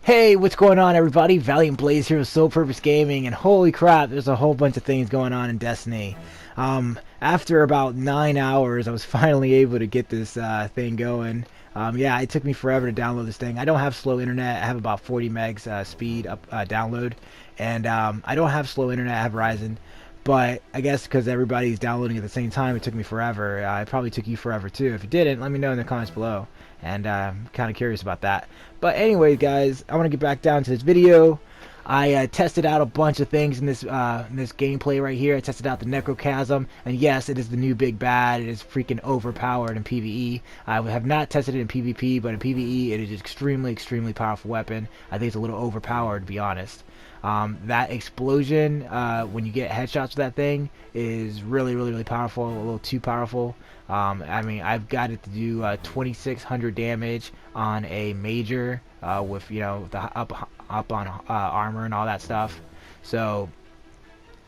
Hey, what's going on, everybody? Valiant Blaze here with Sole Purpose Gaming, and holy crap, there's a whole bunch of things going on in Destiny. After about 9 hours, I was finally able to get this thing going. Yeah, it took me forever to download this thing. I don't have slow internet. I have about 40 megs speed up download, and I don't have slow internet. I have Verizon, but I guess because everybody's downloading at the same time, it took me forever. It probably took you forever too. If it didn't, let me know in the comments below. And I'm kind of curious about that. But anyway, guys, I want to get back down to this video. I tested out a bunch of things in this gameplay right here. I tested out the Necrochasm, and yes, it is the new big bad. It is freaking overpowered in PvE. I have not tested it in PvP, but in PvE, it is an extremely powerful weapon. I think it's a little overpowered, to be honest. That explosion, when you get headshots with that thing, is really powerful. A little too powerful. I mean, I've got it to do 2,600 damage on a major with the up on armor and all that stuff. So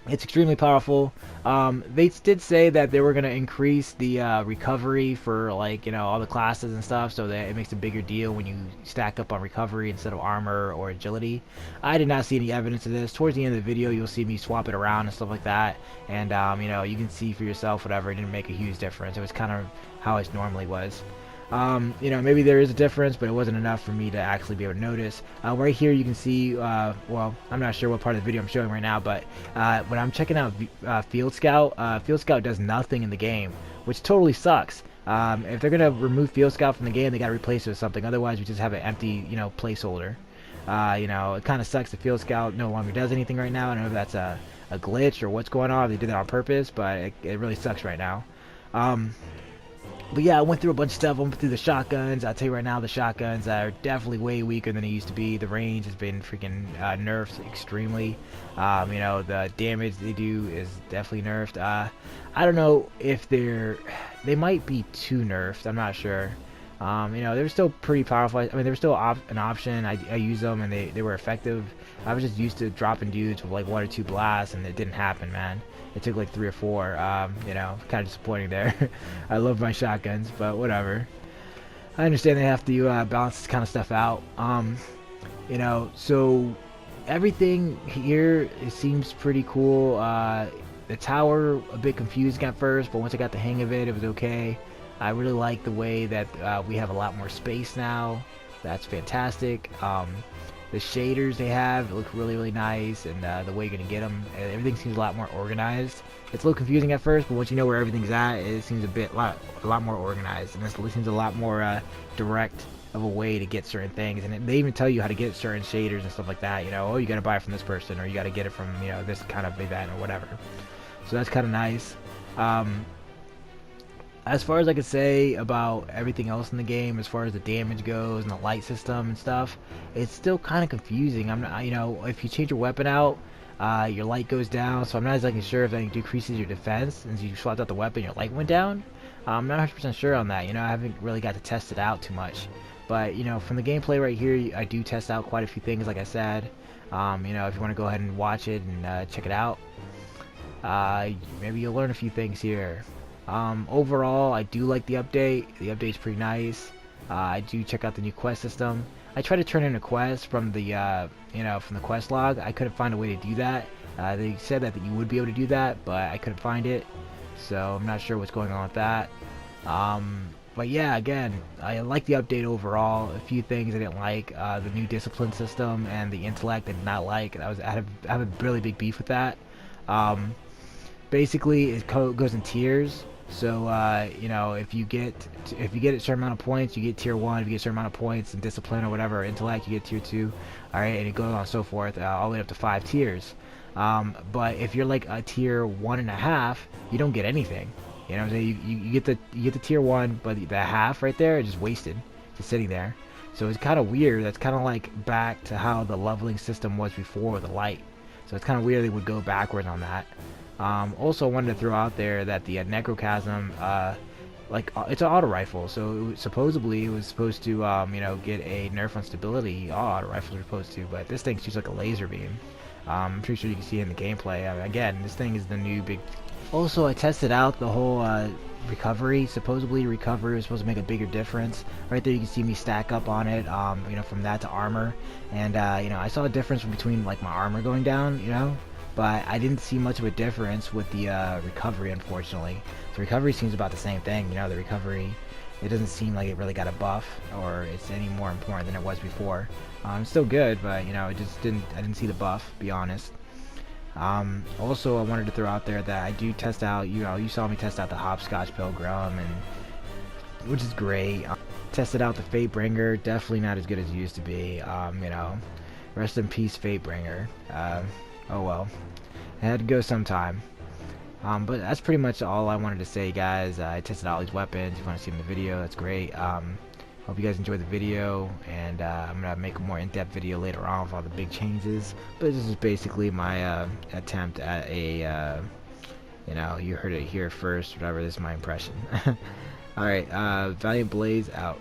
it's extremely powerful. They did say that they were going to increase the recovery for all the classes and stuff, so that it makes a bigger deal when you stack up on recovery instead of armor or agility. I did not see any evidence of this. Towards the end of the video, you'll see me swap it around and stuff like that, and you can see for yourself. Whatever, it didn't make a huge difference. It was kind of how it normally was. Maybe there is a difference, but it wasn't enough for me to actually be able to notice. Right here you can see, well, I'm not sure what part of the video I'm showing right now, but when I'm checking out Field Scout does nothing in the game, which totally sucks. If they're gonna remove Field Scout from the game, they gotta replace it with something. Otherwise, we just have an empty, placeholder. It kind of sucks that Field Scout no longer does anything right now. I don't know if that's a glitch or what's going on. They did that on purpose, but it really sucks right now. But yeah, I went through a bunch of stuff. I went through the shotguns. I'll tell you right now, the shotguns are definitely way weaker than they used to be. The range has been freaking nerfed extremely. The damage they do is definitely nerfed. I don't know if they might be too nerfed. I'm not sure. They're still pretty powerful. I mean, they were still an option. I used them and they were effective. I was just used to dropping dudes with like 1 or 2 blasts, and it didn't happen, man. It took like 3 or 4. Kind of disappointing there. I love my shotguns, but whatever. I understand they have to balance this kind of stuff out. So everything here, it seems pretty cool. The tower, a bit confusing at first, but once I got the hang of it, it was okay. I really like the way that we have a lot more space now. That's fantastic. The shaders they have look really nice, and the way you're gonna get them, everything seems a lot more organized. It's a little confusing at first, but once you know where everything's at, it seems a lot more organized, and this seems a lot more direct of a way to get certain things. And they even tell you how to get certain shaders and stuff like that. Oh, you gotta buy it from this person, or you gotta get it from this kind of event or whatever. So that's kind of nice. As far as I could say about everything else in the game, as far as the damage goes and the light system and stuff, it's still kind of confusing. I'm not, if you change your weapon out, your light goes down. So I'm not exactly sure if that decreases your defense. Since you swapped out the weapon, your light went down. I'm not 100% sure on that. I haven't really got to test it out too much. But from the gameplay right here, I do test out quite a few things, like I said. If you want to go ahead and watch it and check it out, maybe you'll learn a few things here. Overall, I do like the update. The update's pretty nice. I do check out the new quest system. I tried to turn in a quest from the from the quest log. I couldn't find a way to do that. They said that you would be able to do that, but I couldn't find it. So I'm not sure what's going on with that. But yeah, again, I like the update overall. A few things I didn't like. The new discipline system and the intellect I did not like. I have a really big beef with that. Basically, it goes in tiers. So if you get a certain amount of points, you get tier 1. If you get a certain amount of points in discipline or whatever, or intellect, you get tier 2. All right, and it goes on and so forth, all the way up to 5 tiers. But if you're like a tier 1.5, you don't get anything. What I'm saying? You get the tier 1, but the half right there is just wasted, just sitting there. So it's kind of weird. That's kind of like back to how the leveling system was before with the light. So it's kind of weird they would go backwards on that. Also, I wanted to throw out there that the Necrochasm, it's an auto rifle, so supposedly it was supposed to, get a nerf on stability. All auto rifles are supposed to, but this thing shoots like a laser beam. I'm pretty sure you can see it in the gameplay. Again, this thing is the new big. Also, I tested out the whole recovery. Supposedly recovery was supposed to make a bigger difference. Right there you can see me stack up on it, you know, from that to armor. And you know, I saw a difference between like my armor going down, you know, but I didn't see much of a difference with the recovery, unfortunately. So recovery seems about the same thing, you know. The recovery, it doesn't seem like it really got a buff or it's any more important than it was before. It's still good, but you know, it just didn't, I didn't see the buff, to be honest. Also, I wanted to throw out there that I do test out, you know, you saw me test out the Hopscotch Pilgrim, and which is great. Tested out the Fatebringer, definitely not as good as it used to be. You know, rest in peace, Fatebringer. Oh well, it had to go sometime. But that's pretty much all I wanted to say, guys. I tested out all these weapons. If you want to see them in the video, that's great. Hope you guys enjoyed the video, and I'm gonna make a more in-depth video later on with all the big changes. But this is basically my attempt at a, you know, you heard it here first. Whatever. This is my impression. All right. Valiant Blaze out.